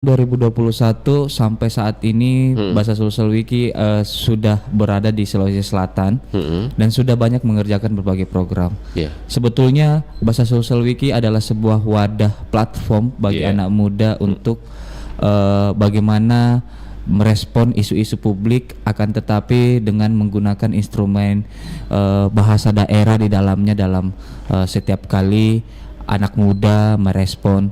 2021 sampai saat ini Hmm. Bahasa Sulsel Wiki sudah berada di Sulawesi Selatan dan sudah banyak mengerjakan berbagai program. Yeah. Sebetulnya Bahasa Sulsel Wiki adalah sebuah wadah platform bagi anak muda untuk bagaimana merespon isu-isu publik, akan tetapi dengan menggunakan instrumen bahasa daerah di dalamnya dalam setiap kali anak muda merespon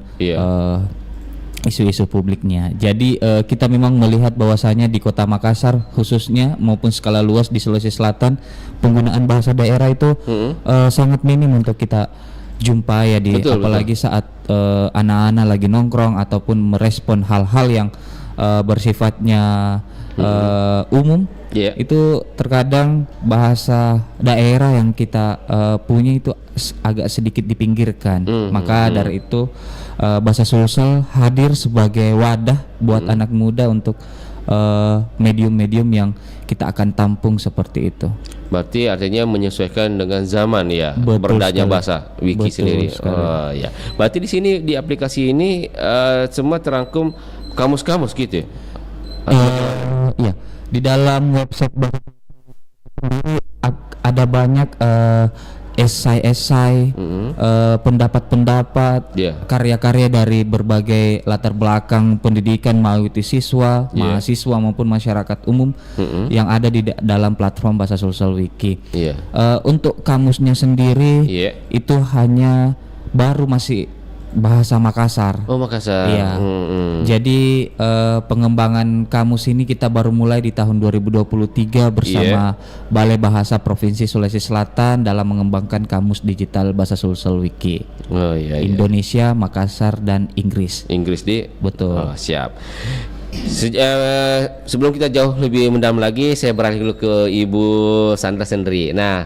isu-isu publiknya. Jadi kita memang melihat bahwasanya di Kota Makassar khususnya maupun skala luas di Sulawesi Selatan penggunaan bahasa daerah itu sangat minim untuk kita jumpa ya apalagi saat anak-anak lagi nongkrong ataupun merespon hal-hal yang bersifatnya umum. Itu terkadang bahasa daerah yang kita punya itu agak sedikit dipinggirkan. Maka dari itu Bahasa Sulsel hadir sebagai wadah buat anak muda untuk medium-medium yang kita akan tampung seperti itu. Berarti artinya menyesuaikan dengan zaman ya, beredanya bahasa wiki sendiri. Ya. Berarti di sini di aplikasi ini semua terangkum kamus-kamus gitu. Ya, di dalam website sendiri ada banyak esai-esai, pendapat-pendapat, karya-karya dari berbagai latar belakang pendidikan mengikuti siswa, mahasiswa maupun masyarakat umum yang ada di dalam platform Bahasa Sulsel Wiki. Untuk kamusnya sendiri itu hanya masih bahasa Makassar. Oh, Makassar. Iya. Jadi pengembangan kamus ini kita baru mulai di tahun 2023 bersama Balai Bahasa Provinsi Sulawesi Selatan dalam mengembangkan kamus digital Bahasa Sulsel Wiki. Indonesia, Makassar dan Inggris. Inggris betul. Siap. Sebelum kita jauh lebih mendalam lagi, saya beralih dulu ke Ibu Sandra Sendri. Nah,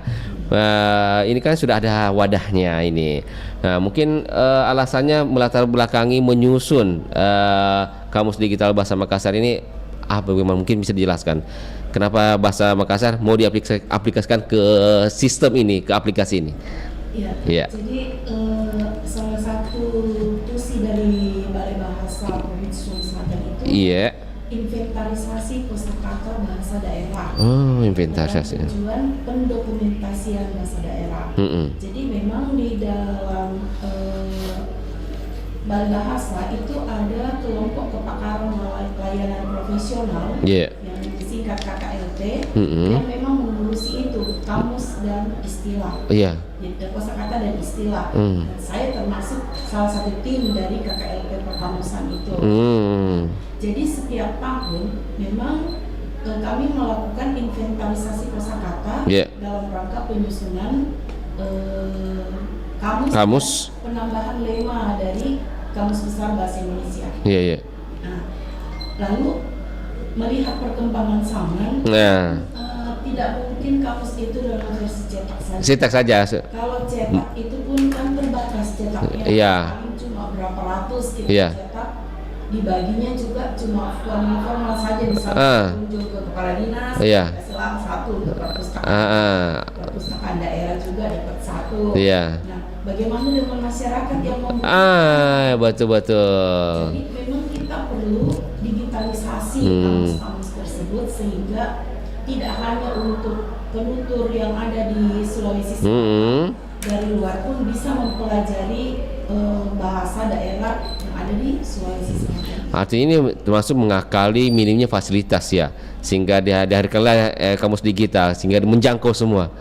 ini kan sudah ada wadahnya ini. Nah, mungkin alasannya melatar belakangi menyusun kamus digital bahasa Makassar ini bagaimana, mungkin bisa dijelaskan kenapa bahasa Makassar mau diaplikasikan ke sistem ini, ke aplikasi ini? Jadi salah satu tusi dari Balai Bahasa Provinsi Sulawesi Selatan itu inventarisasi kosakata bahasa daerah. Inventarisasi. Tujuan pendokumentasian bahasa daerah. Jadi memang di dalam Balai Bahasa itu ada kelompok kepakaran layanan profesional yang disingkat KKLT yang memang mengurusi itu kamus dan istilah. Kosakata dan istilah. Dan saya termasuk salah satu tim dari KKLT perkamusan itu. Jadi setiap tahun memang kami melakukan inventarisasi kosakata dalam rangka penyusunan kamus penambahan lema dari Kamus Besar Bahasa Indonesia. Nah, lalu melihat perkembangan zaman, tidak mungkin kamus itu dalam versi cetak saja. Kalau cetak itu pun kan terbatas cetaknya, paling cuma berapa ratus kita cetak. Dibaginya juga cuma formal saja, misalnya kunjung ke kepala dinas, selang satu untuk perpustakaan daerah juga dapat satu. Nah, bagaimana dengan masyarakat yang membutuhkan? Betul. Jadi memang kita perlu digitalisasi kamus-kamus tersebut sehingga tidak hanya untuk penutur yang ada di Sulawesi Selatan, dari luar pun bisa mempelajari bahasa daerah yang ada di Sulawesi Selatan. Artinya ini termasuk mengakali minimnya fasilitas sehingga dihadirkanlah kamus digital sehingga menjangkau semua.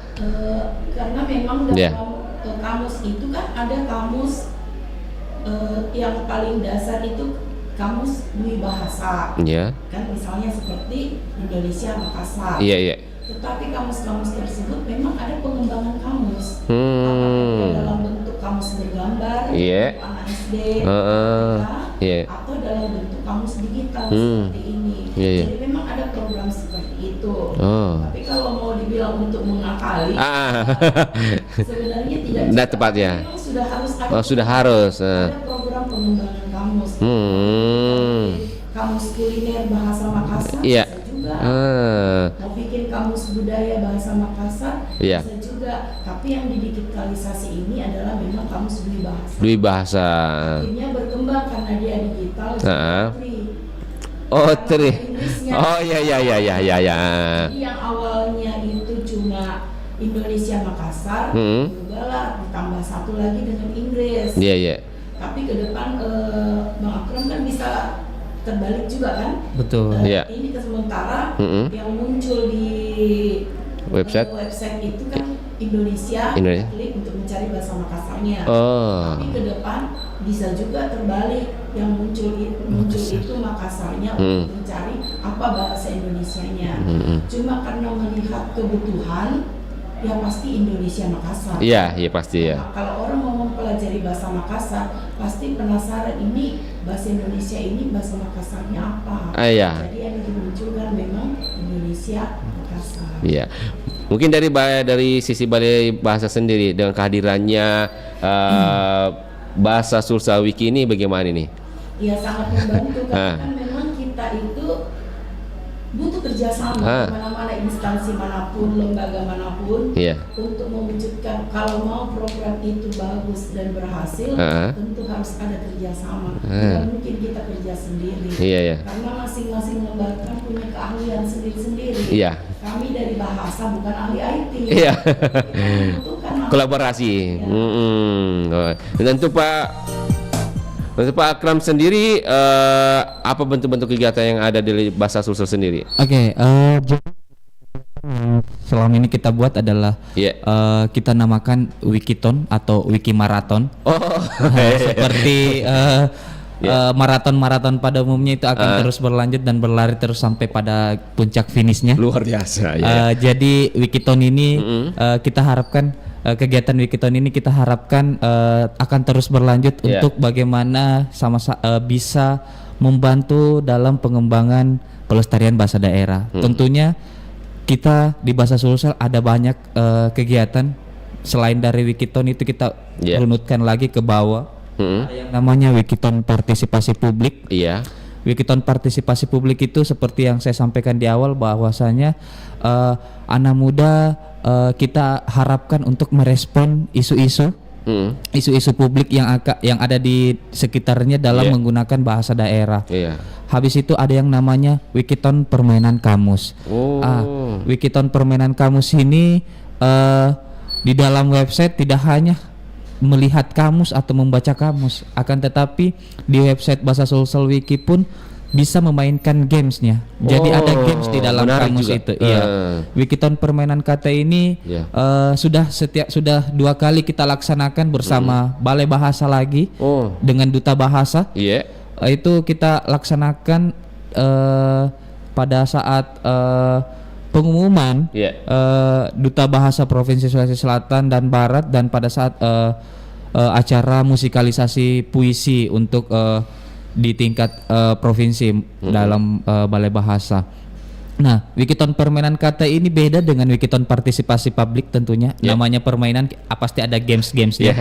Karena memang dalam kamus itu kan ada kamus yang paling dasar itu kamus Dwi Bahasa. Kan misalnya seperti Indonesia Makassar. Tetapi kamus-kamus tersebut memang ada pengembangan kamus. Apakah dalam bentuk kamus bergambar, anak SD, atau dalam bentuk kamus digital seperti ini. Jadi memang ada program seperti itu. Tapi kalau mau dibilang untuk mengakali, sebenarnya tidak tepatnya. Memang sudah harus ada program pengembangan kamus. Kamus kuliner bahasa Makassar bisa juga. Mau bikin kamus budaya bahasa Makassar bisa juga. Tapi yang didigitalisasi ini adalah memang kamus Dwi Bahasa. Dwi Bahasa. Akhirnya berkembang karena dia digital. Oh, Karena tri. Inggrisnya. Oh, ya. Jadi yang awalnya itu cuma Indonesia Makassar, berubahlah ditambah satu lagi dengan Inggris. Iya. Tapi ke depan Bang Akram kan bisa terbalik juga kan? Betul. Iya. Ini sementara yang muncul di Website itu kan Indonesia. Klik untuk mencari bahasa Makassarnya. Tapi ke depan bisa juga terbalik, yang muncul itu Makassarnya untuk mencari apa bahasa Indonesianya. Cuma karena melihat kebutuhan, ya pasti Indonesia Makassar. Iya pasti ya. Nah, kalau orang mau mempelajari bahasa Makassar, pasti penasaran ini bahasa Indonesia ini bahasa Makassarnya apa. Iya. Jadi yang dimunculkan memang Indonesia Makassar. Iya. Mungkin dari sisi Balai Bahasa sendiri dengan kehadirannya Bahasa Sulsel Wiki ini bagaimana ini? Ya sangat membantu karena kan memang kita itu butuh kerjasama mana-mana instansi manapun, lembaga manapun untuk mewujudkan. Kalau mau program itu bagus dan berhasil, tentu harus ada kerjasama. Tidak mungkin kita kerja sendiri. Karena masing-masing lembaga punya keahlian sendiri-sendiri. Kami dari bahasa bukan ahli IT. Kita membutuhkan kolaborasi. Tentu Pak Akram sendiri apa bentuk-bentuk kegiatan yang ada di Bahasa Sulsel sendiri? Oke, selama ini kita buat adalah kita namakan Wikiton atau Wiki Marathon. Seperti maraton pada umumnya itu akan terus berlanjut dan berlari terus sampai pada puncak finishnya. Luar biasa. Jadi Wikiton ini kita harapkan kegiatan Wikiton ini kita harapkan akan terus berlanjut untuk bagaimana bisa membantu dalam pengembangan pelestarian bahasa daerah. Tentunya kita di Bahasa Sulsel ada banyak kegiatan selain dari Wikiton itu kita runutkan lagi ke bawah. Ada yang namanya Wikiton Partisipasi Publik. Wikiton Partisipasi Publik itu seperti yang saya sampaikan di awal bahwasanya anak muda kita harapkan untuk merespon isu-isu publik yang ada di sekitarnya dalam menggunakan bahasa daerah. Habis itu ada yang namanya Wikiton Permainan Kamus. Wikiton Permainan Kamus ini di dalam website tidak hanya melihat kamus atau membaca kamus, akan tetapi di website Bahasa Sulsel Wiki pun bisa memainkan gamesnya. Jadi ada games di dalam kamus juga. Itu. Wikiton Permainan Kata ini sudah 2 kali kita laksanakan bersama Balai Bahasa lagi dengan Duta Bahasa. Itu kita laksanakan pada saat pengumuman Duta Bahasa Provinsi Sulawesi Selatan dan Barat dan pada saat acara musikalisasi puisi untuk di tingkat provinsi dalam Balai Bahasa. Nah, Wikiton Permainan Kata ini beda dengan Wikiton Partisipasi Publik tentunya. Namanya permainan pasti ada games-gamesnya.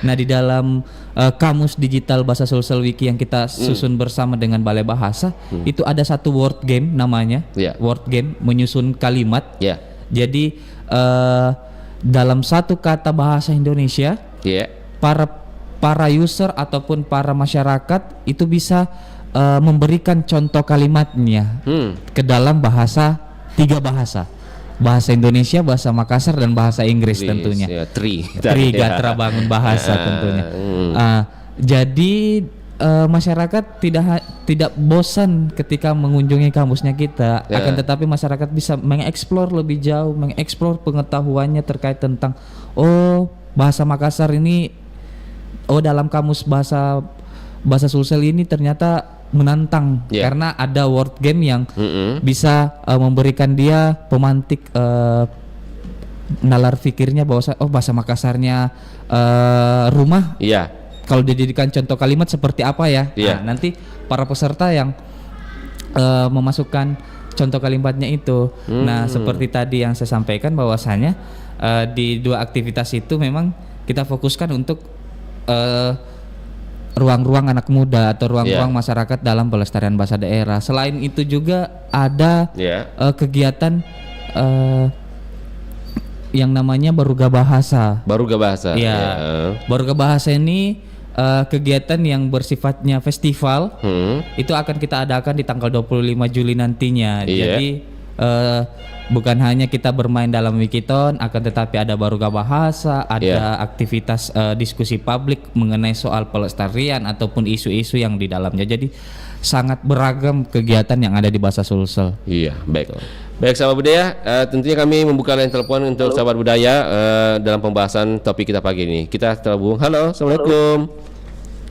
Nah, di dalam kamus digital Bahasa Sulsel Wiki yang kita susun bersama dengan Balai Bahasa, itu ada satu word game namanya. Word game menyusun kalimat. Jadi dalam satu kata bahasa Indonesia, para user ataupun para masyarakat itu bisa memberikan contoh kalimatnya ke dalam 3 bahasa Indonesia, bahasa Makassar dan bahasa Inggris tentunya. Gatra bangun bahasa tentunya. Jadi masyarakat tidak bosan ketika mengunjungi kamusnya kita, akan tetapi masyarakat bisa mengeksplor lebih jauh, mengeksplor pengetahuannya terkait tentang bahasa Makassar ini, dalam kamus bahasa Sulsel ini ternyata menantang karena ada word game yang bisa memberikan dia pemantik nalar fikirnya bahwa bahasa Makassarnya rumah. Kalau dijadikan contoh kalimat seperti apa ya? Nah, nanti para peserta yang memasukkan contoh kalimatnya itu. Nah, seperti tadi yang saya sampaikan bahwasanya di 2 aktivitas itu memang kita fokuskan untuk ruang-ruang anak muda atau ruang-ruang masyarakat dalam pelestarian bahasa daerah. Selain itu juga ada kegiatan yang namanya Baruga Bahasa. Baruga Bahasa. Baruga Bahasa ini kegiatan yang bersifatnya festival itu akan kita adakan di tanggal 25 Juli nantinya. Jadi bukan hanya kita bermain dalam Wikiton, akan tetapi ada baruga bahasa, ada aktivitas diskusi publik mengenai soal pelestarian ataupun isu-isu yang di dalamnya. Jadi sangat beragam kegiatan yang ada di Bahasa Sulsel. Iya, baik. Baik sahabat budaya, tentunya kami membuka line telepon untuk sahabat budaya dalam pembahasan topik kita pagi ini. Kita terhubung. Halo, assalamualaikum.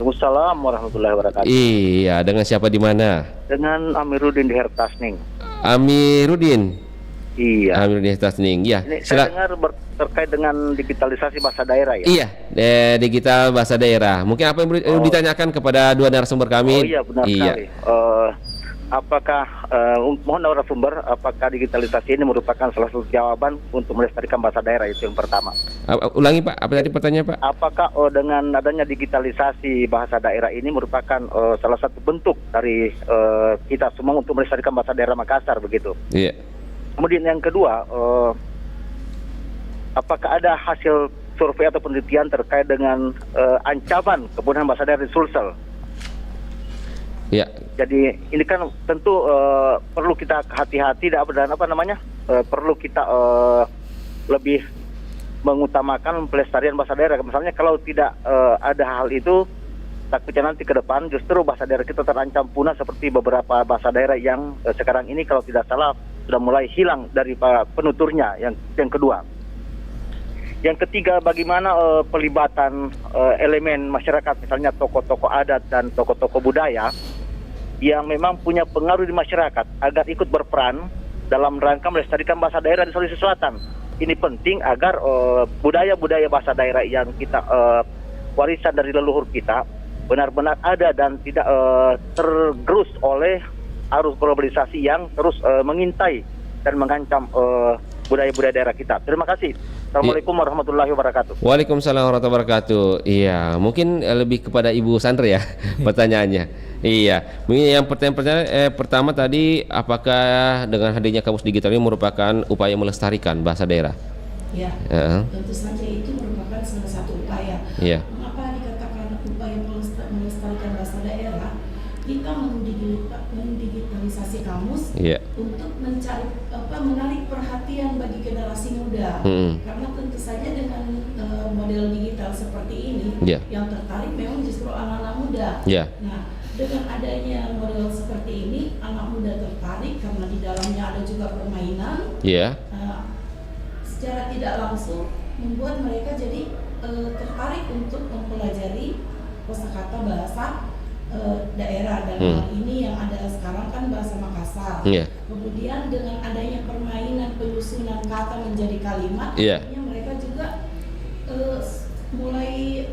Waalaikumsalam warahmatullahi wabarakatuh. Iya, dengan siapa di mana? Dengan Amiruddin di Hertasning. Amiruddin. Iya. Amiruddin Hertasning. Ya. Ini saya dengar terkait dengan digitalisasi bahasa daerah ya. Iya, digital bahasa daerah. Mungkin apa yang ditanyakan kepada dua narasumber kami? Oh iya, benar sekali. Apakah mohon narasumber, apakah digitalisasi ini merupakan salah satu jawaban untuk melestarikan bahasa daerah? Itu yang pertama. Ulangi Pak, apa tadi pertanyaan Pak? Apakah dengan adanya digitalisasi bahasa daerah ini merupakan salah satu bentuk dari kita semua untuk melestarikan bahasa daerah Makassar begitu? Iya. Kemudian yang kedua, apakah ada hasil survei atau penelitian terkait dengan ancaman kepunahan bahasa daerah di Sulsel? Ya. Jadi ini kan tentu perlu kita hati-hati dan perlu kita lebih mengutamakan pelestarian bahasa daerah. Misalnya kalau tidak ada hal itu, takutnya nanti ke depan justru bahasa daerah kita terancam punah seperti beberapa bahasa daerah yang sekarang ini kalau tidak salah sudah mulai hilang dari penuturnya. Yang kedua. Yang ketiga, bagaimana pelibatan elemen masyarakat, misalnya tokoh-tokoh adat dan tokoh-tokoh budaya yang memang punya pengaruh di masyarakat agar ikut berperan dalam rangka melestarikan bahasa daerah di Sulawesi Selatan. Ini penting agar budaya-budaya bahasa daerah yang kita warisan dari leluhur kita benar-benar ada dan tidak tergerus oleh arus globalisasi yang terus mengintai dan mengancam budaya-budaya daerah kita. Terima kasih. Assalamualaikum warahmatullahi wabarakatuh. Waalaikumsalam warahmatullahi wabarakatuh. Iya, mungkin lebih kepada Ibu Sandra ya pertanyaannya. Iya, mungkin yang pertanyaan pertama tadi, apakah dengan hadirnya kamus digital ini merupakan upaya melestarikan bahasa daerah? Ya, tentu saja itu merupakan salah satu upaya. Iya. Mengapa dikatakan upaya melestarikan bahasa daerah? Kita mendigitalisasi kamus untuk menarik perhatian bagi generasi muda. Karena tentu saja dengan model digital seperti ini, yang tertarik memang justru anak-anak muda. Nah, dengan adanya model seperti ini, anak muda tertarik karena di dalamnya ada juga permainan. Secara tidak langsung membuat mereka jadi tertarik untuk mempelajari kosakata bahasa daerah, dan hal ini yang ada sekarang kan bahasa Makassar. Kemudian dengan adanya permainan penyusunan kata menjadi kalimat, akhirnya mereka juga mulai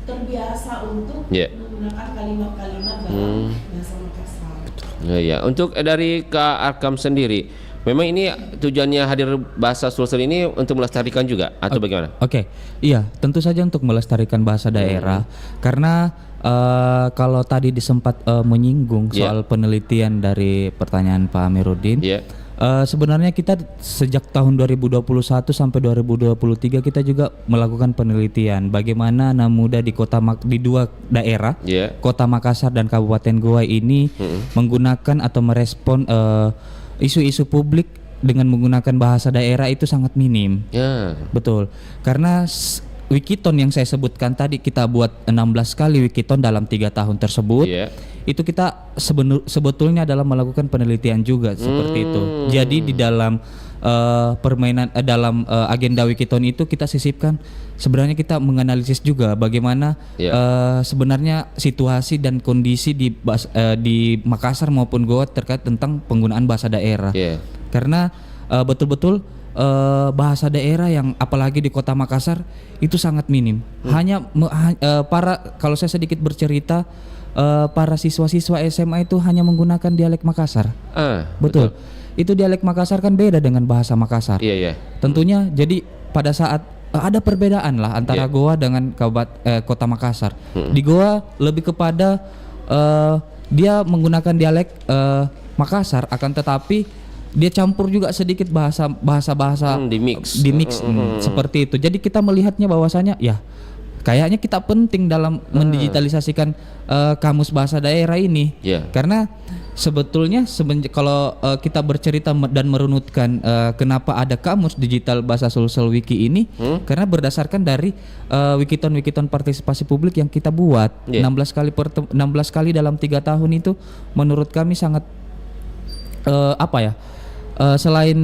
terbiasa untuk menggunakan kalimat-kalimat dalam bahasa Makassar. Ya, untuk dari Kak Arkam sendiri, memang ini tujuannya hadir bahasa Sulsel ini untuk melestarikan juga atau bagaimana? Oke, iya, tentu saja untuk melestarikan bahasa daerah, karena kalau tadi disempat menyinggung soal penelitian dari pertanyaan Pak Amiruddin, sebenarnya kita sejak tahun 2021 sampai 2023 kita juga melakukan penelitian bagaimana anak muda di di dua daerah, Kota Makassar dan Kabupaten Goa ini menggunakan atau merespon isu-isu publik dengan menggunakan bahasa daerah itu sangat minim. Betul, karena Wikiton yang saya sebutkan tadi, kita buat 16 kali Wikiton dalam 3 tahun tersebut. Itu kita sebetulnya adalah melakukan penelitian juga seperti itu. Jadi di dalam permainan dalam agenda Wikiton itu kita sisipkan, sebenarnya kita menganalisis juga bagaimana sebenarnya situasi dan kondisi di Makassar maupun Goa terkait tentang penggunaan bahasa daerah. Karena betul-betul bahasa daerah yang apalagi di Kota Makassar itu sangat minim. Hanya kalau saya sedikit bercerita, para siswa-siswa SMA itu hanya menggunakan dialek Makassar. Betul. Itu dialek Makassar kan beda dengan bahasa Makassar. Tentunya jadi pada saat ada perbedaan lah antara Goa dengan Kota Makassar. Di Goa lebih kepada dia menggunakan dialek Makassar, akan tetapi dia campur juga sedikit bahasa di mix seperti itu. Jadi kita melihatnya bahwasanya ya kayaknya kita penting dalam mendigitalisasikan kamus bahasa daerah ini. Karena sebetulnya kalau kita bercerita dan merunutkan kenapa ada kamus digital bahasa Sulsel Wiki ini, karena berdasarkan dari wikiton partisipasi publik yang kita buat 16 kali dalam 3 tahun itu, menurut kami sangat selain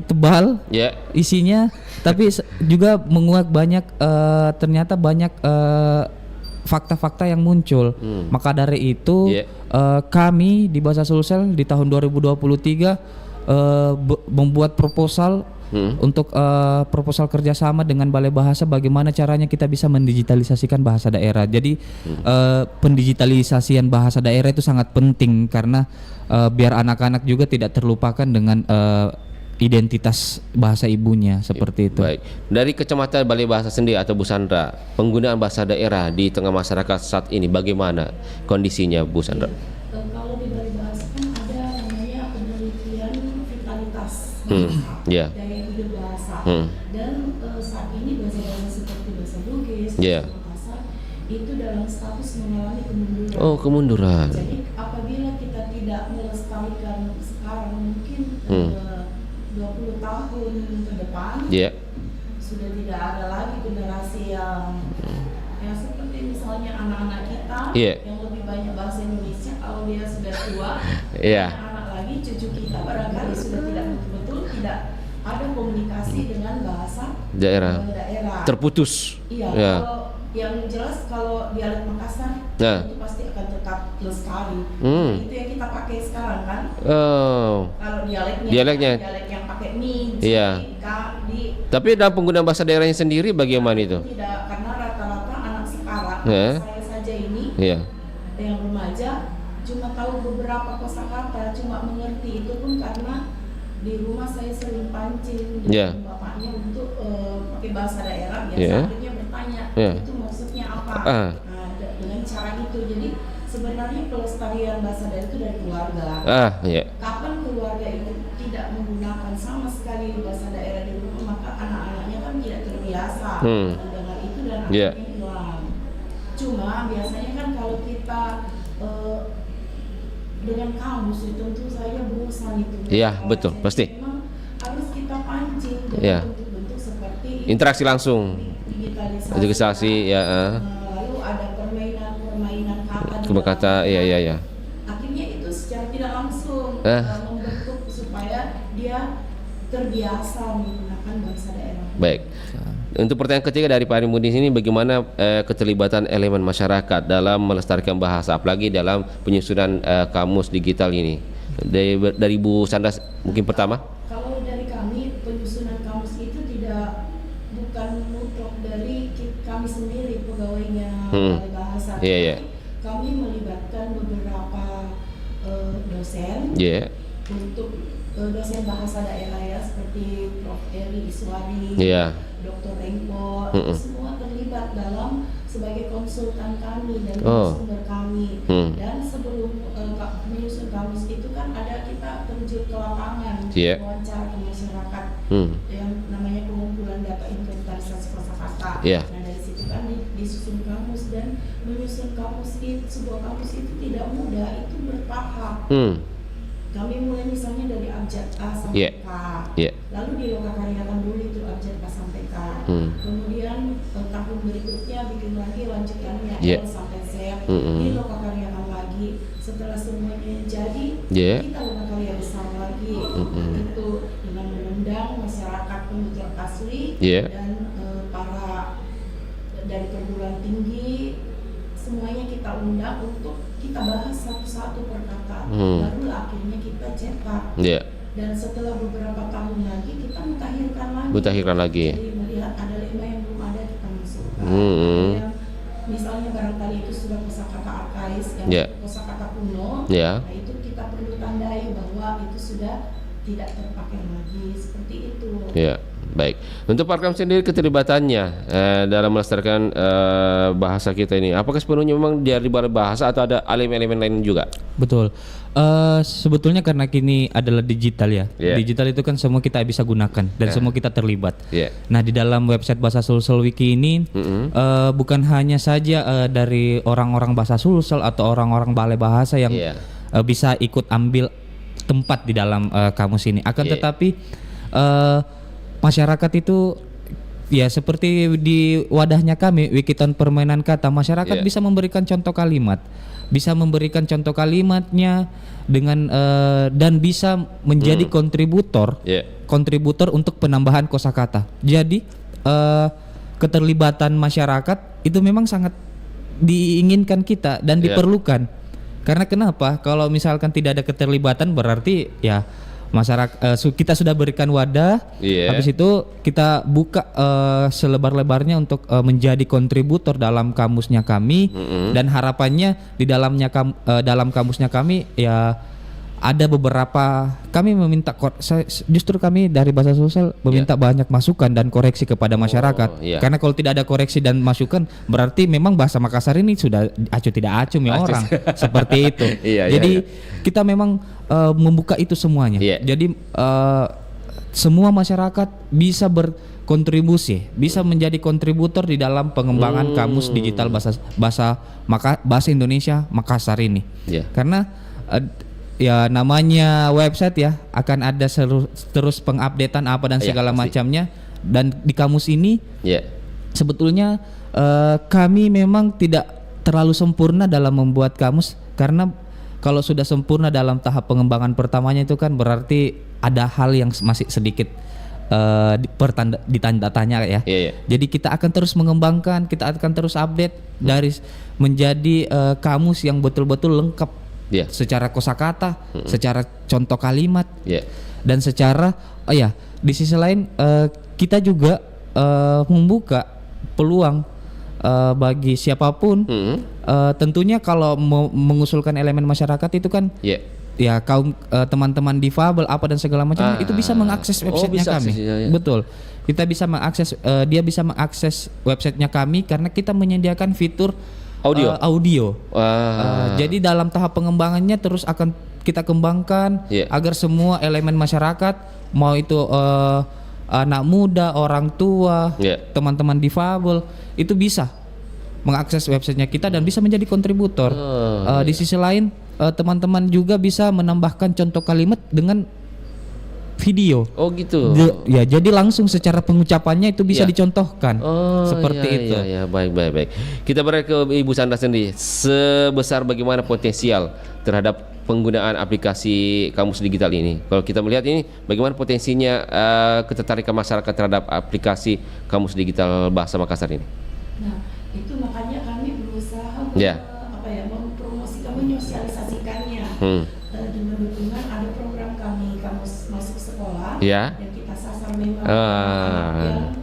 tebal isinya, tapi juga menguak banyak ternyata banyak fakta-fakta yang muncul. Maka dari itu kami di Bahasa Sulsel di tahun 2023 membuat proposal untuk proposal kerjasama dengan Balai Bahasa, bagaimana caranya kita bisa mendigitalisasikan bahasa daerah. Jadi pendigitalisasian bahasa daerah itu sangat penting karena biar anak-anak juga tidak terlupakan dengan identitas bahasa ibunya seperti itu. Baik. Dari Kecamatan Balai Bahasa sendiri atau Bu Sandra, penggunaan bahasa daerah di tengah masyarakat saat ini bagaimana kondisinya, Bu Sandra? Kalau di Balai Bahasa kan ada namanya penelitian vitalitas bahasa, daya hidup bahasa, dan saat ini bahasa-bahasa seperti bahasa Bugis, bahasa itu dalam status mengalami kemunduran. Oh, kemunduran. Jadi apabila kita tidak melestarikan sekarang, mungkin 20 tahun ke depan sudah tidak ada lagi generasi yang seperti misalnya anak-anak kita yang lebih banyak bahasa Indonesia. Kalau dia sudah tua, anak lagi cucu kita barangkali sudah tidak betul-betul tidak ada komunikasi dengan bahasa daerah. Terputus. Kalau yang jelas kalau dialek Makassar itu pasti akan tetap lestari. Itu yang kita pakai sekarang kan. Kalau dialek yang pakai ni, Tapi dalam penggunaan bahasa daerahnya sendiri bagaimana itu? Tidak, karena rata-rata anak sekarang, saya saja ini yang remaja cuma tahu beberapa kosakata, cuma mengerti itu pun karena di rumah saya sering pancing dengan bapaknya untuk pakai bahasa daerah. Akhirnya bertanya itu maksudnya apa. Dengan cara itu, jadi sebenarnya pelestarian bahasa daerah itu dari keluarga. Kapan keluarga itu tidak menggunakan sama sekali bahasa daerah di rumah, maka anak-anaknya kan tidak terbiasa mendengar itu dan akhirnya hilang. Cuma biasanya kan kalau kita dengan kamus itu tentu saja bosan itu. Betul, pasti. Memang harus kita pancing dengan bentuk-bentuk seperti interaksi langsung. Digitalisasi lalu ada permainan kata. Akhirnya itu secara tidak langsung membentuk supaya dia terbiasa menggunakan bahasa daerah. Baik. Untuk pertanyaan ketiga dari Pak Harimudi ini, bagaimana keterlibatan elemen masyarakat dalam melestarikan bahasa, apalagi dalam penyusunan kamus digital ini? Dari Bu Sandra mungkin pertama. Kalau dari kami, penyusunan kamus itu bukan mutlak dari kami sendiri pegawainya Balai Bahasa. Kami melibatkan beberapa dosen untuk dosen bahasa daerah seperti Prof. Eri Iswari, Dr. Rengko, semua terlibat dalam sebagai konsultan kami dan sumber kami. Dan sebelum menyusun kamus itu kan ada kita terjun ke lapangan, wawancara ke masyarakat yang namanya pengumpulan data inventarisasi kosakata. Nah dari situ kan disusun kamus, dan menyusun kamus itu, sebuah kamus itu tidak mudah, itu bertahap. Kami mulai misalnya dari abjad A sampai K, lalu dilokakaryakan dulu itu abjad K sampai K, kemudian tahun berikutnya bikin lagi lanjutannya L sampai Z, dilokakaryakan lagi. Setelah semuanya jadi, kita lokakarya besar lagi, itu dengan mengundang masyarakat penutur asli dan para dari perguruan tinggi, semuanya kita undang untuk kita bahas satu-satu perkataan, baru akhirnya kita cetak. Dan setelah beberapa tahun lagi kita mutakhirkan lagi. Jadi melihat ada lembah yang belum ada, kita masukkan. Yang misalnya barangkali itu sudah kosakata arkais, kosakata kuno, nah itu kita perlu tandai bahwa itu sudah tidak terpakai lagi, seperti itu. Baik. Untuk Parkam sendiri keterlibatannya dalam melestarikan bahasa kita ini, apakah sepenuhnya memang dari bahasa atau ada elemen-elemen lain juga? Betul. Sebetulnya karena kini adalah digital ya. Yeah. Digital itu kan semua kita bisa gunakan dan semua kita terlibat. Yeah. Nah, di dalam website Bahasa Sulsel Wiki ini bukan hanya saja dari orang-orang bahasa Sulsel atau orang-orang balai bahasa yang bisa ikut ambil tempat di dalam kamus ini. Akan tetapi masyarakat itu ya seperti di wadahnya kami Wikiton Permainan Kata, masyarakat bisa memberikan contoh kalimat, bisa memberikan contoh kalimatnya dengan dan bisa menjadi kontributor untuk penambahan kosakata. Jadi keterlibatan masyarakat itu memang sangat diinginkan kita dan diperlukan. Karena kenapa? Kalau misalkan tidak ada keterlibatan berarti ya masyarakat kita sudah berikan wadah, habis itu kita buka selebar-lebarnya untuk menjadi kontributor dalam kamusnya kami, dan harapannya di dalam kamusnya kami ya ada beberapa kami meminta justru kami dari Bahasa Sulsel meminta banyak masukan dan koreksi kepada masyarakat. Karena kalau tidak ada koreksi dan masukan berarti memang bahasa Makassar ini sudah acuh tidak acuh ya orang seperti itu. Jadi kita memang membuka itu semuanya. Jadi semua masyarakat bisa berkontribusi, bisa menjadi kontributor di dalam pengembangan kamus digital bahasa Indonesia Makassar ini. Karena ya namanya website ya akan ada terus pengupdatean apa dan segala macamnya, dan di kamus ini sebetulnya kami memang tidak terlalu sempurna dalam membuat kamus, karena kalau sudah sempurna dalam tahap pengembangan pertamanya itu kan berarti ada hal yang masih sedikit ditanda tanya ya. Jadi kita akan terus mengembangkan, kita akan terus update dari menjadi kamus yang betul-betul lengkap secara kosakata, secara contoh kalimat, dan secara di sisi lain kita juga membuka peluang bagi siapapun. Tentunya kalau mau mengusulkan elemen masyarakat itu kan ya kaum teman-teman difabel apa dan segala macam itu bisa mengakses websitenya kami. Betul. Kita bisa mengakses, dia bisa mengakses websitenya kami karena kita menyediakan fitur audio. Jadi dalam tahap pengembangannya terus akan kita kembangkan agar semua elemen masyarakat, mau itu anak muda, orang tua, teman-teman difabel, itu bisa mengakses websitenya kita dan bisa menjadi kontributor. Di sisi lain teman-teman juga bisa menambahkan contoh kalimat dengan video. Gitu. Ya, jadi langsung secara pengucapannya itu bisa dicontohkan. Seperti itu. Baik. Kita beralih ke Ibu Sandra sendiri. Sebesar bagaimana potensial terhadap penggunaan aplikasi kamus digital ini? Kalau kita melihat ini, bagaimana potensinya ketertarikan masyarakat terhadap aplikasi kamus digital bahasa Makassar ini? Nah, itu makanya kami berusaha mempromosikan, menyosialisasikannya. Dengan dukungan ada program kami kamus masuk sekolah yang kita sasar memang yang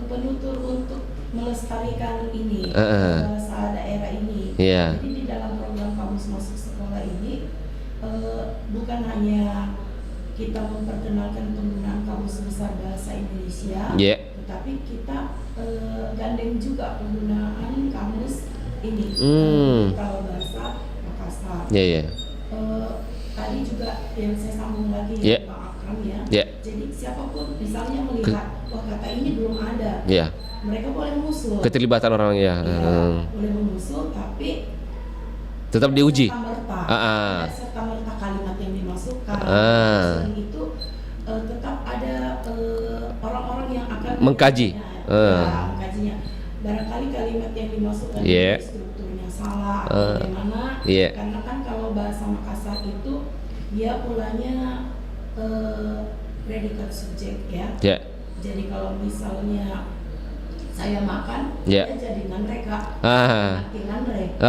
penutur untuk melestarikan ini bahasa daerah ini. Jadi di dalam program kamus masuk sekolah ini bukan hanya kita memperkenalkan penggunaan kamus besar bahasa Indonesia, tetapi kita gandeng juga penggunaan kamus ini kalau bahasa Makassar. Tadi juga yang saya sambung lagi Pak Akram jadi siapapun misalnya melihat wah kata ini belum ada, mereka boleh mengusul. Keterlibatan orang boleh mengusul, tapi tetap diuji. Serta-merta kalimat yang dimasukkan. Selain itu tetap ada orang-orang yang akan mengkaji. Mengkajinya. Barangkali kalimat yang dimasukkan strukturnya salah atau bagaimana. Karena kan kalau bahasa Makassar itu dia polanya predikat subjek Jadi kalau misalnya saya makan, dia jadi nganreka. Inake nganrek.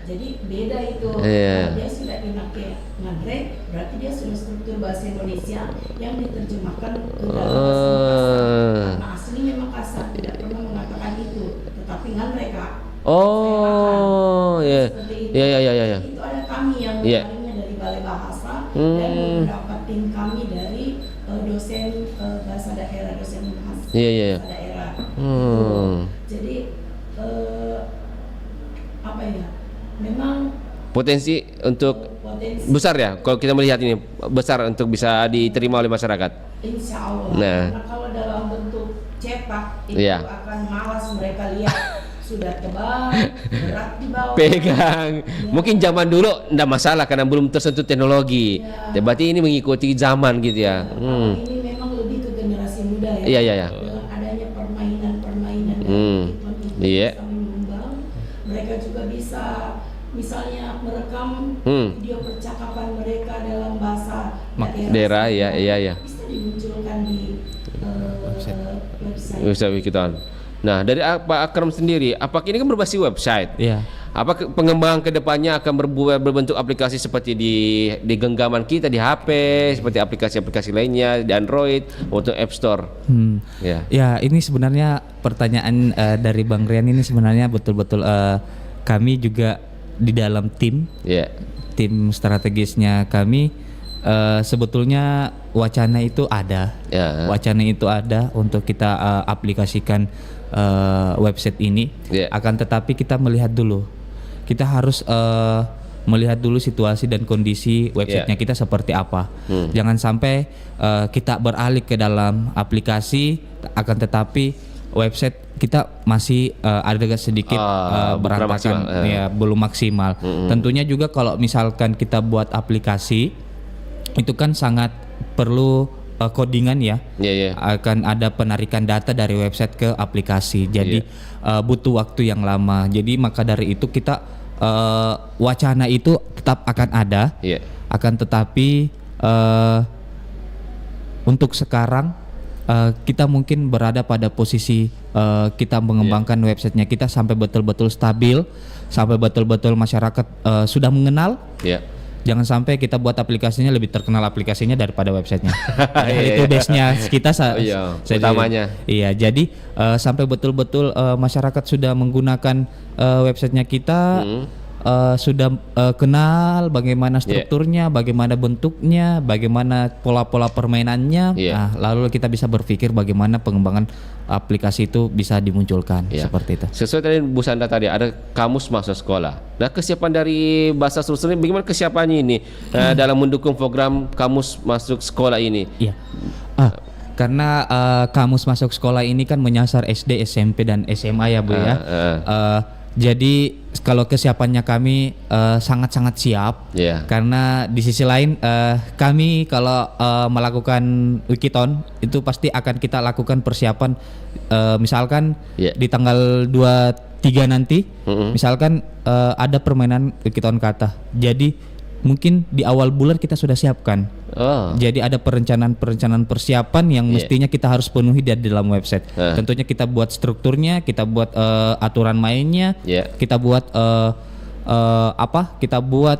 Jadi beda itu. Kalau dia sudah inake nganrek, berarti dia sudah struktur bahasa Indonesia yang diterjemahkan ke dalam bahasa Makassar. Karena aslinya Makassar tidak pernah mengatakan itu, tetapi nganreka. Itu ada kami yang dari Balai Bahasa dan beberapa tim kami dari dosen bahasa daerah, dosen bahasa Iya. daerah. Jadi apa ya? Memang Potensi untuk potensi besar ya, kalau kita melihat ini besar untuk bisa diterima oleh masyarakat. insya Allah. Nah. Karena kalau dalam bentuk cetak itu Iya. akan malas mereka lihat sudah tebal, berat di bawah. Pegang. Mungkin zaman dulu enggak masalah karena belum tersentuh teknologi. Ya. Berarti ini mengikuti zaman gitu ya. Kalau ini memang lebih ke generasi muda ya. Iya. Dengan adanya permainan itu Iya. bisa menyumbang. Mereka juga bisa misalnya merekam video percakapan mereka dalam bahasa Daerah, iya. bisa dimunculkan di website. Website kita. Nah, dari Pak Akram sendiri, apakah ini kan berbasis website? Iya. Apa pengembangan kedepannya akan berbentuk aplikasi seperti di genggaman kita di HP, seperti aplikasi-aplikasi lainnya di Android untuk App Store? Ya. Ya, ini sebenarnya pertanyaan dari Bang Rian ini sebenarnya betul-betul kami juga di dalam tim strategisnya kami sebetulnya wacana itu ada. Ya. Wacana itu ada untuk kita aplikasikan website ini. Ya. Akan tetapi kita melihat dulu. Kita harus melihat dulu situasi dan kondisi websitenya kita seperti apa. Jangan sampai kita beralih ke dalam aplikasi, akan tetapi website kita masih ada sedikit berantakan, belum maksimal. Tentunya juga kalau misalkan kita buat aplikasi, itu kan sangat perlu codingan ya. Akan ada penarikan data dari website ke aplikasi. Jadi butuh waktu yang lama. Jadi maka dari itu kita wacana itu tetap akan ada. Akan tetapi untuk sekarang kita mungkin berada pada posisi kita mengembangkan websitenya kita sampai betul-betul stabil, sampai betul-betul masyarakat sudah mengenal. Jangan sampai kita buat aplikasinya lebih terkenal aplikasinya daripada websitenya. Itu base-nya kita utamanya. Iya, jadi sampai betul-betul masyarakat sudah menggunakan websitenya kita, sudah kenal bagaimana strukturnya, bagaimana bentuknya, bagaimana pola-pola permainannya. Nah, lalu kita bisa berpikir bagaimana pengembangan aplikasi itu bisa dimunculkan seperti itu. Sesuai tadi Bu Sandra tadi ada kamus masuk sekolah. Nah, kesiapan dari Bahasa Sulsel ini bagaimana kesiapannya ini dalam mendukung program kamus masuk sekolah ini? Iya. Karena kamus masuk sekolah ini kan menyasar SD, SMP dan SMA ya Bu ya. Jadi kalau kesiapannya kami sangat-sangat siap, karena di sisi lain kami kalau melakukan Wikiton itu pasti akan kita lakukan persiapan, misalkan di tanggal 23 nanti, misalkan ada permainan Wikiton kata, jadi mungkin di awal bulan kita sudah siapkan. Jadi ada perencanaan persiapan yang mestinya kita harus penuhi di dalam website. Tentunya kita buat strukturnya, kita buat aturan mainnya, kita buat kita buat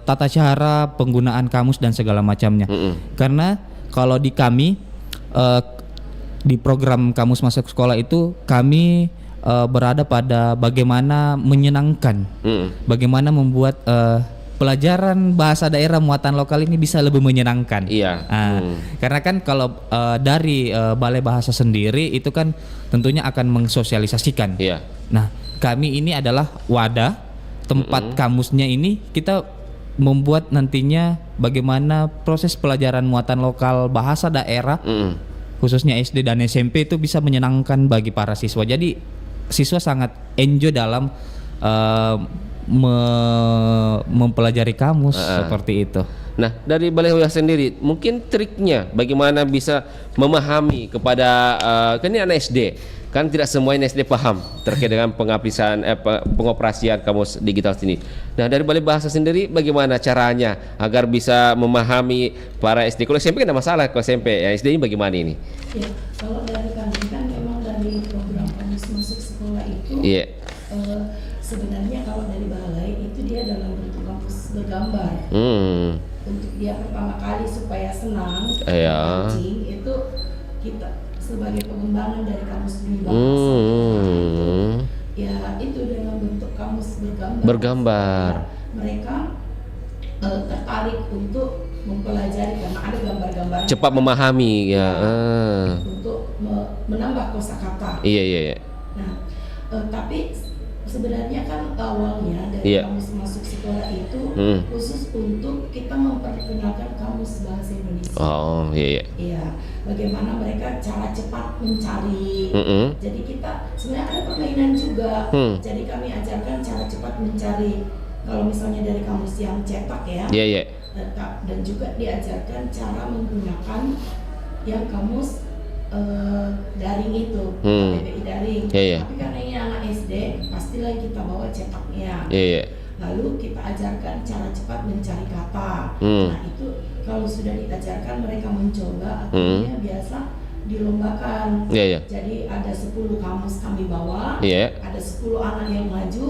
tata cara penggunaan kamus dan segala macamnya. Karena kalau di kami di program kamus masuk sekolah itu kami berada pada bagaimana menyenangkan, bagaimana membuat pelajaran bahasa daerah muatan lokal ini bisa lebih menyenangkan. Karena kan kalau dari Balai Bahasa sendiri itu kan tentunya akan mensosialisasikan. Nah, kami ini adalah wadah tempat kamusnya ini kita membuat nantinya bagaimana proses pelajaran muatan lokal bahasa daerah khususnya SD dan SMP itu bisa menyenangkan bagi para siswa. Jadi siswa sangat enjoy dalam mempelajari kamus seperti itu. Nah, dari Balai Bahasa sendiri, mungkin triknya bagaimana bisa memahami kepada kan ini anak SD, kan tidak semua SD paham terkait dengan pengoperasian kamus digital sini. Nah, dari Balai Bahasa sendiri bagaimana caranya agar bisa memahami para SD? Kalau SMP kan tidak masalah, kalau SMP ya SD ini bagaimana ini? Ya, kalau dari kami kan memang dari program kamus masuk sekolah itu sebenarnya kalau dari balai itu dia dalam bentuk kamus bergambar. Untuk dia pertama kali supaya senang mancing itu kita sebagai pengembangan dari kamus bahasa. Ya itu dalam bentuk kamus bergambar. Mereka tertarik untuk mempelajari karena ada gambar-gambar cepat memahami ya. Untuk menambah kosakata. Iya. Nah, tapi sebenarnya kan awalnya dari kamus masuk sekolah itu khusus untuk kita memperkenalkan kamus bahasa Indonesia. Oh iya. Iya, bagaimana mereka cara cepat mencari. Jadi kita sebenarnya ada permainan juga. Jadi kami ajarkan cara cepat mencari. Kalau misalnya dari kamus yang cetak ya. Iya. Dan juga diajarkan cara menggunakan yang kamus daring itu, KBBI daring. Tapi karena ini anak SD, pastilah kita bawa cetaknya. Lalu kita ajarkan cara cepat mencari kata. Nah itu kalau sudah diajarkan mereka mencoba, akhirnya biasa dilombakan. Jadi ada 10 kamus kami bawa, ada 10 anak yang maju.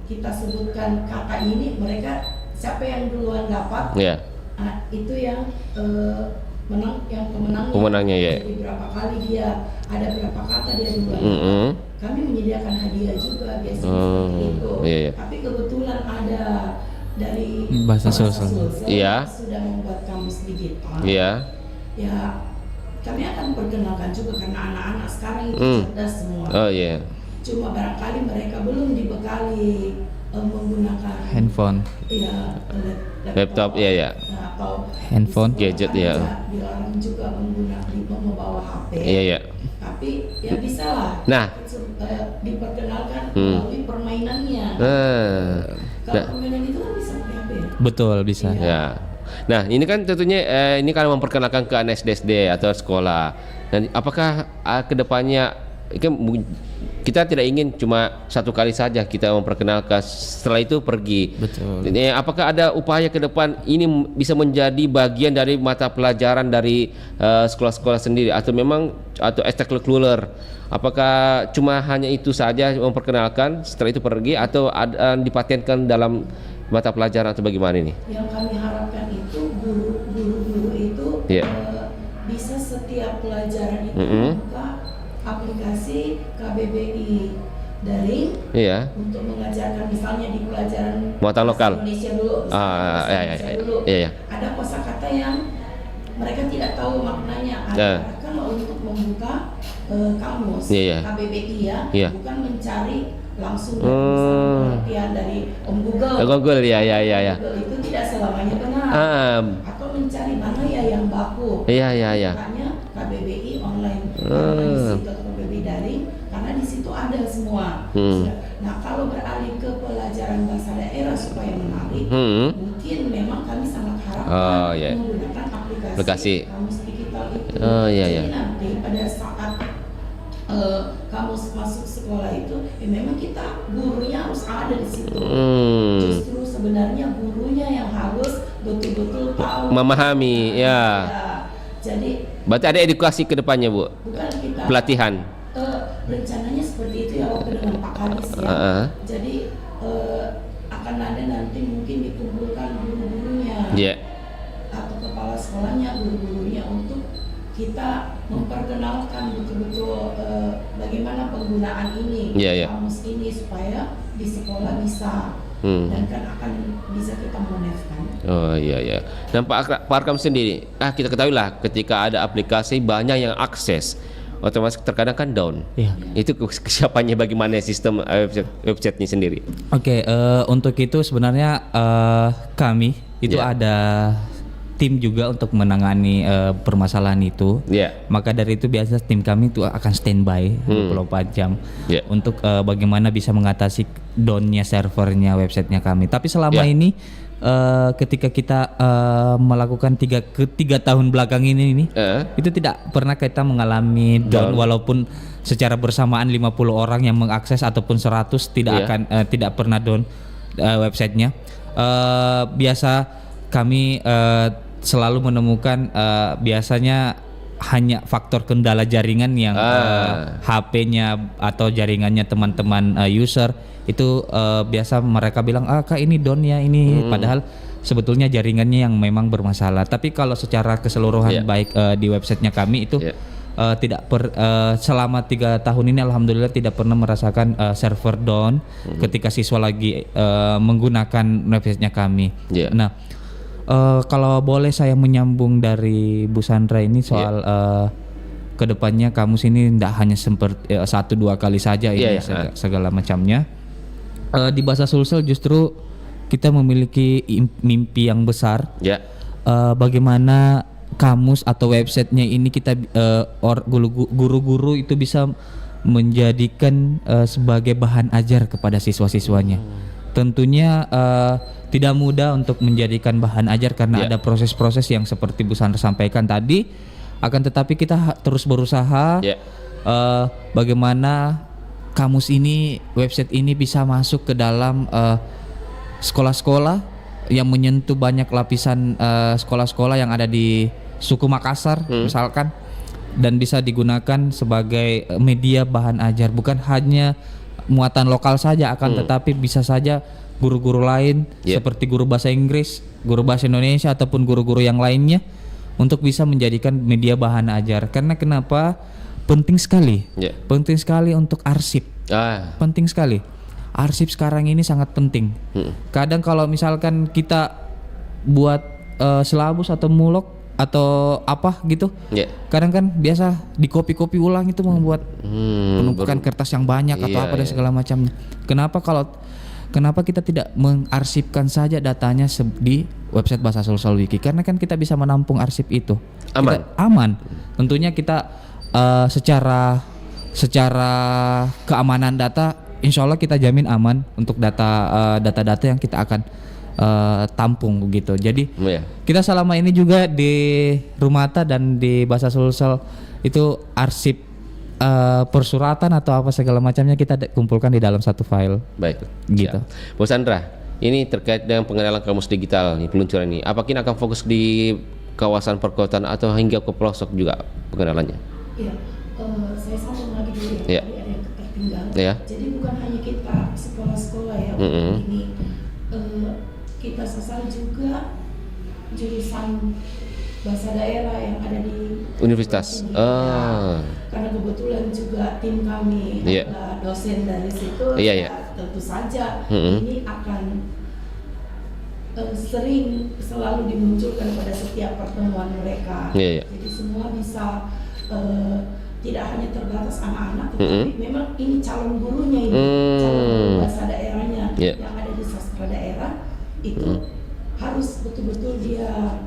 Kita sebutkan kata ini, mereka siapa yang duluan dapat, itu yang menang, yang pemenangnya. Jadi berapa kali dia ada berapa kata dia duluan. Kami menyediakan hadiah juga biasanya seperti itu. Tapi kebetulan ada dari bahasa Sulsel sudah membuat kamus digital. Ya kami akan perkenalkan juga karena anak-anak sekarang itu cerdas semua. Cuma barangkali mereka belum dibekali menggunakan handphone, laptop, atau handphone, gadget dilarang juga membawa HP. Tapi ya bisa lah. Nah, diperkenalkan melalui permainannya. Kalau permainan itu kan bisa pakai HP. Betul, bisa. Nah, ini kan tentunya ini kan memperkenalkan ke anak SD atau sekolah. Dan apakah kedepannya kita tidak ingin cuma satu kali saja kita memperkenalkan, setelah itu pergi. Betul. Apakah ada upaya ke depan ini bisa menjadi bagian dari mata pelajaran dari sekolah-sekolah sendiri atau memang atau ekstrakurikuler? Apakah cuma hanya itu saja memperkenalkan, setelah itu pergi atau dipatenkan dalam mata pelajaran atau bagaimana ini? Yang kami harapkan itu guru-guru itu bisa setiap pelajaran itu membuka aplikasi KBBI daring untuk mengajarkan, misalnya di pelajaran muatan lokal Indonesia dulu, ada kosakata yang mereka tidak tahu maknanya. Kalau untuk membuka kamus KBBI bukan mencari langsung pengertian dari Google. Google Google itu tidak selamanya benar. Atau mencari mana yang baku. Makanya KBBI online. Karena di situ KBBI daring, karena di situ ada semua. Nah, kalau beralih ke pelajaran bahasa daerah supaya menarik, mungkin memang kami sangat harapkan menggunakan aplikasi kamus digital itu. Jadi nanti pada saat kamus masuk sekolah itu, memang kita gurunya harus ada di situ. Justru sebenarnya gurunya yang harus betul-betul tahu, memahami. Jadi berarti ada edukasi ke depannya, Bu? Bukan kita pelatihan. Rencananya seperti itu ya, waktu dengan Pak Kadis Jadi akan ada nanti mungkin dikumpulkan guru-gurunya atau kepala sekolahnya, guru-gurunya untuk kita memperkenalkan betul-betul bagaimana penggunaan ini, kamus ini supaya di sekolah bisa dan kan akan bisa kita monetkan. Dan Pak Arkam sendiri, kita ketahui lah ketika ada aplikasi banyak yang akses, otomatis terkadang kan down. Itu kesiapannya bagaimana sistem websitenya sendiri? Untuk itu sebenarnya kami itu ada tim juga untuk menangani permasalahan itu. Maka dari itu biasa tim kami itu akan standby 24 jam untuk bagaimana bisa mengatasi down-nya servernya websitenya kami. Tapi selama ini ketika kita melakukan 3 tahun belakang ini itu tidak pernah kita mengalami down, walaupun secara bersamaan 50 orang yang mengakses ataupun 100 tidak pernah down websitenya. Biasa kami selalu menemukan biasanya hanya faktor kendala jaringan yang HP-nya atau jaringannya teman-teman user itu biasa mereka bilang Kak ini down ya ini, padahal sebetulnya jaringannya yang memang bermasalah. Tapi kalau secara keseluruhan baik di websitenya kami itu selama 3 tahun ini alhamdulillah tidak pernah merasakan server down ketika siswa lagi menggunakan websitenya kami. Nah, Kalau boleh saya menyambung dari Bu Sandra ini soal kedepannya kamus ini tidak hanya seperti 1-2 kali saja ini segala macamnya. Di Bahasa Sulsel justru kita memiliki mimpi yang besar. Bagaimana kamus atau websitenya ini kita guru-guru itu bisa menjadikan sebagai bahan ajar kepada siswa-siswanya. Tentunya tidak mudah untuk menjadikan bahan ajar karena ada proses-proses yang seperti Bu Sandra sampaikan tadi. Akan tetapi kita terus berusaha bagaimana kamus ini, website ini bisa masuk ke dalam sekolah-sekolah yang menyentuh banyak lapisan sekolah-sekolah yang ada di suku Makassar misalkan, dan bisa digunakan sebagai media bahan ajar, bukan hanya muatan lokal saja, akan tetapi bisa saja guru-guru lain seperti guru bahasa Inggris, guru bahasa Indonesia ataupun guru-guru yang lainnya untuk bisa menjadikan media bahan ajar. Karena kenapa? Penting sekali. Penting sekali untuk arsip. Penting sekali. Arsip sekarang ini sangat penting. Kadang kalau misalkan kita buat silabus atau mulok atau apa gitu, kadang kan biasa di copy ulang itu membuat penumpukan kertas yang banyak atau apa dan segala macamnya. Kenapa kita tidak mengarsipkan saja datanya di website Bahasa Sulsel Wiki? Karena kan kita bisa menampung arsip itu. Aman. Tentunya kita secara keamanan data, insya Allah kita jamin aman untuk data-data yang kita akan tampung begitu. Jadi kita selama ini juga di Rumata dan di Bahasa Sulsel itu arsip persuratan atau apa segala macamnya kita kumpulkan di dalam satu file. Baik. Gitu. Bu Sandra, ini terkait dengan pengenalan kamus digital nih, peluncuran ini. Apakah ini akan fokus di kawasan perkotaan atau hingga ke pelosok juga pengenalannya? Iya, saya sambung lagi dulu ya. Tadi ada yang tertinggal. Jadi bukan hanya kita sekolah-sekolah ya ini, kita sasar juga jurusan bahasa daerah yang ada di universitas. Karena kebetulan juga tim kami adalah dosen dari situ, tentu saja ini akan sering selalu dimunculkan pada setiap pertemuan mereka. Jadi semua bisa tidak hanya terbatas anak-anak, tetapi memang ini calon gurunya ini, calon guru bahasa daerahnya yang ada di sastra daerah itu harus betul-betul dia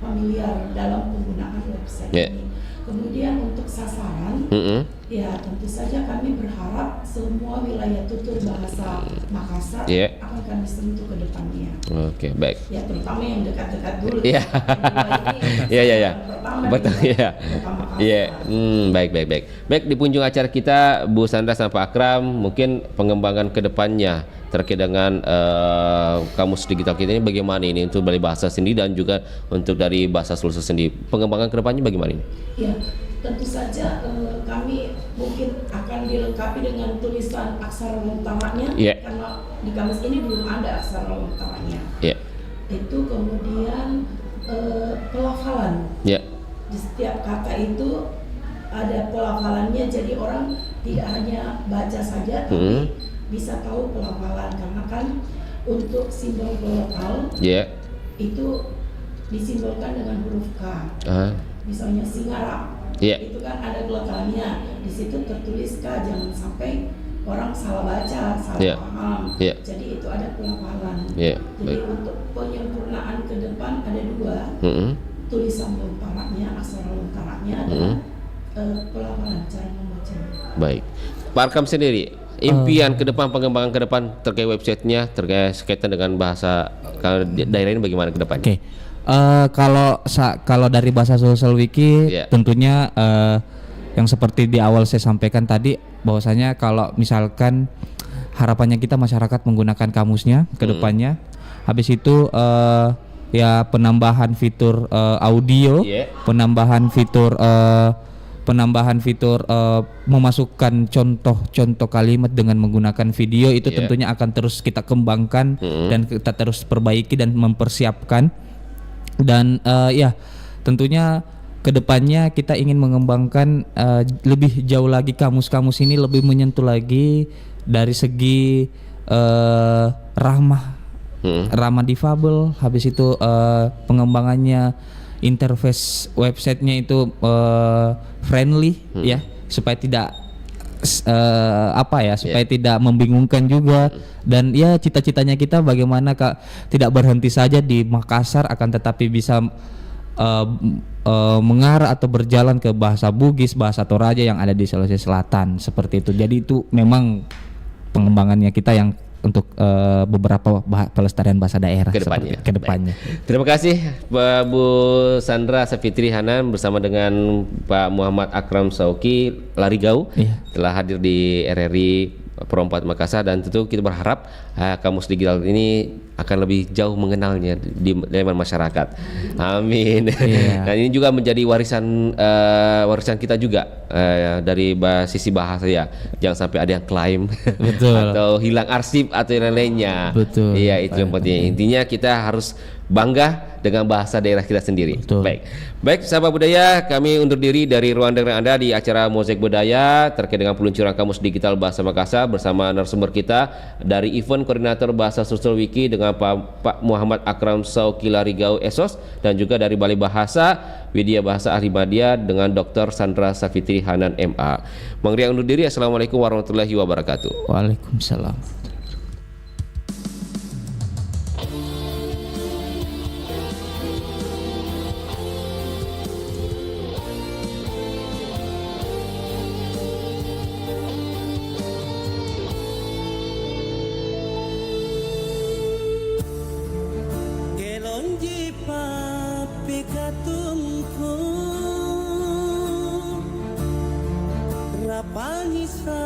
familiar dalam penggunaan website ini. Kemudian untuk sasaran, ya tentu saja kami berharap semua wilayah tutur bahasa Makassar akan kami sentuh ke depannya. Oke, baik. Ya terutama yang dekat-dekat dulu. Betul ya. Baik. Baik, di penghujung acara kita Bu Sandra sama Pak Akram, mungkin pengembangan ke depannya terkait dengan kamus digital kita ini bagaimana ini untuk dari bahasa sendiri dan juga untuk dari Bahasa Sulsel sendiri. Pengembangan ke depannya bagaimana ini? Ya, tentu saja kami mungkin akan dilengkapi dengan tulisan aksara lontaranya karena di kamus ini belum ada aksara lontaranya. Itu kemudian pelafalan. Di setiap kata itu ada pelafalannya, jadi orang tidak hanya baca saja tapi bisa tahu pelafalan, karena kan untuk simbol lokal itu disimbolkan dengan huruf K. Misalnya Singarang, itu kan ada lokalnya, di situ tertulis K, jangan sampai orang salah baca, salah paham. Jadi itu ada pelafalan. Jadi untuk penyempurnaan ke depan ada 2, tulisan lontaranya, aksara lontaranya adalah pelafalan, cara membacanya. Baik, Pak Arkam sendiri, impian ke depan, pengembangan ke depan terkait websitenya, terkait kaitan dengan bahasa daerah ini bagaimana ke depannya? Kalau dari Bahasa Sulsel Wiki tentunya yang seperti di awal saya sampaikan tadi, bahwasanya kalau misalkan harapannya kita masyarakat menggunakan kamusnya ke depannya, habis itu ya penambahan fitur audio, penambahan fitur memasukkan contoh-contoh kalimat dengan menggunakan video itu tentunya akan terus kita kembangkan dan kita terus perbaiki dan mempersiapkan. Dan tentunya kedepannya kita ingin mengembangkan lebih jauh lagi kamus-kamus ini, lebih menyentuh lagi dari segi ramah ramah difabel, habis itu pengembangannya interface websitenya itu friendly ya, supaya tidak supaya tidak membingungkan juga. Dan ya cita-citanya kita bagaimana tidak berhenti saja di Makassar, akan tetapi bisa mengarah atau berjalan ke bahasa Bugis, bahasa Toraja yang ada di Sulawesi Selatan, seperti itu. Jadi itu memang pengembangannya kita yang untuk beberapa pelestarian bahasa daerah kedepannya. Terima kasih Bu Sandra Safitri Hanan bersama dengan Pak Muhammad Akram Sauki Larigau telah hadir di RRI Pro 4 Makassar, dan tentu kita berharap Kamus Digital ini akan lebih jauh mengenalnya di masyarakat. Amin. Dan ini juga menjadi warisan kita juga dari sisi bahasa ya. Jangan sampai ada yang klaim atau hilang arsip atau yang lainnya. Betul. Iya, itu yang penting. Intinya kita harus bangga dengan bahasa daerah kita sendiri. Betul. Baik, sahabat budaya, kami undur diri dari ruang dengar Anda di acara Mozaik Budaya terkait dengan peluncuran Kamus Digital Bahasa Makassar bersama narasumber kita dari Event Koordinator Bahasa Sosial Wiki dengan Pak Muhammad Akram Sauki Larigau Esos, dan juga dari Balai Bahasa Widya Bahasa Ahli Madya dengan Dr. Sandra Safitri Hanan MA. Mang Ria undur diri. Assalamualaikum warahmatullahi wabarakatuh. Waalaikumsalam. Rapani sa